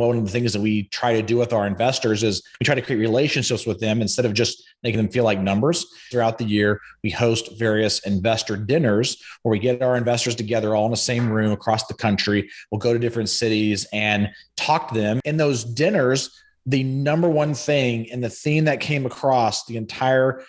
one of the things that we try to do with our investors is we try to create relationships with them instead of just making them feel like numbers. Throughout the year, we host various investor dinners where we get our investors together all in the same room across the country. We'll go to different cities and talk to them. In those dinners, the number one thing and the theme that came across the entire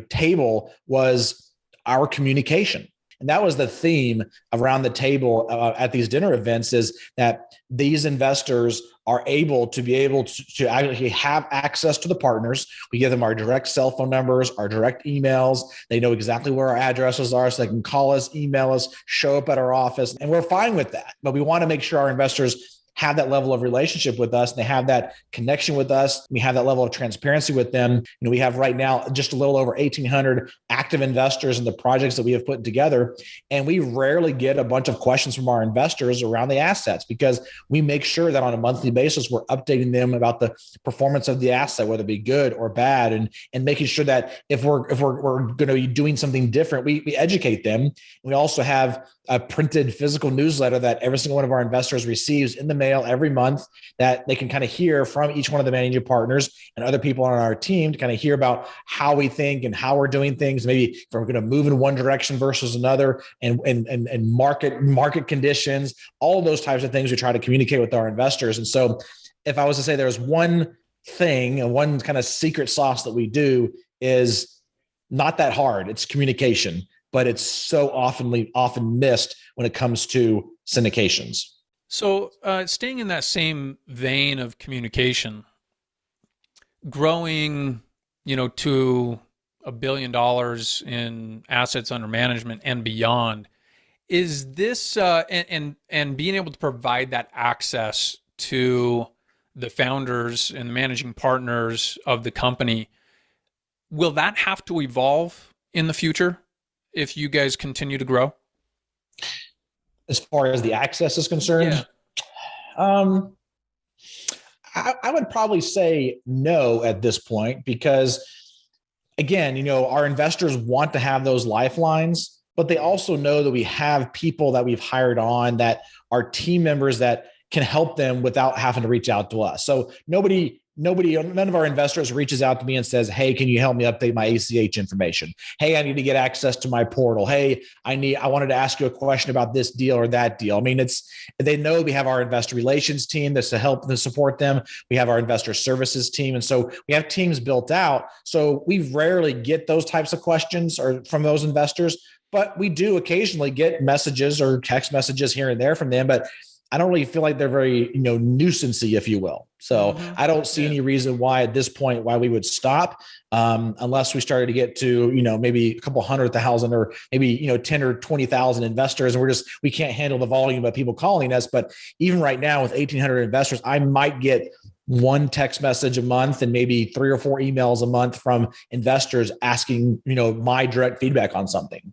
table was our communication. And that was the theme around the table at these dinner events, is that these investors are able to actually have access to the partners. We give them our direct cell phone numbers, our direct emails. They know exactly where our addresses are, so they can call us, email us, show up at our office. And we're fine with that. But we want to make sure our investors have that level of relationship with us. They have that connection with us. We have that level of transparency with them. We have right now just a little over 1,800 active investors in the projects that we have put together. And we rarely get a bunch of questions from our investors around the assets, because we make sure that on a monthly basis, we're updating them about the performance of the asset, whether it be good or bad, and making sure that if we're going to be doing something different, we educate them. We also have a printed physical newsletter that every single one of our investors receives in the mail every month, that they can kind of hear from each one of the managing partners and other people on our team to kind of hear about how we think and how we're doing things. Maybe if we're going to move in one direction versus another, and market conditions, all of those types of things we try to communicate with our investors. And so if I was to say there's one thing and one kind of secret sauce that we do, is not that hard. It's communication, but it's so often missed when it comes to syndications. So staying in that same vein of communication, growing, to $1 billion in assets under management and beyond, is this and being able to provide that access to the founders and the managing partners of the company, will that have to evolve in the future if you guys continue to grow? As far as the access is concerned, I would probably say no at this point, because again, our investors want to have those lifelines, but they also know that we have people that we've hired on that are team members that can help them without having to reach out to us. So none of our investors reaches out to me and says, "Hey, can you help me update my ACH information? Hey, I need to get access to my portal. Hey, I wanted to ask you a question about this deal or that deal." I mean, they know we have our investor relations team that's to help and support them. We have our investor services team. And so we have teams built out. So we rarely get those types of questions or from those investors, but we do occasionally get messages or text messages here and there from them. But I don't really feel like they're very, nuisancy, if you will. So I don't see any reason why at this point, why we would stop, unless we started to get to, maybe a couple 100,000 or maybe, 10 or 20,000 investors. And we can't handle the volume of people calling us. But even right now with 1,800 investors, I might get one text message a month and maybe 3 or 4 emails a month from investors asking, my direct feedback on something.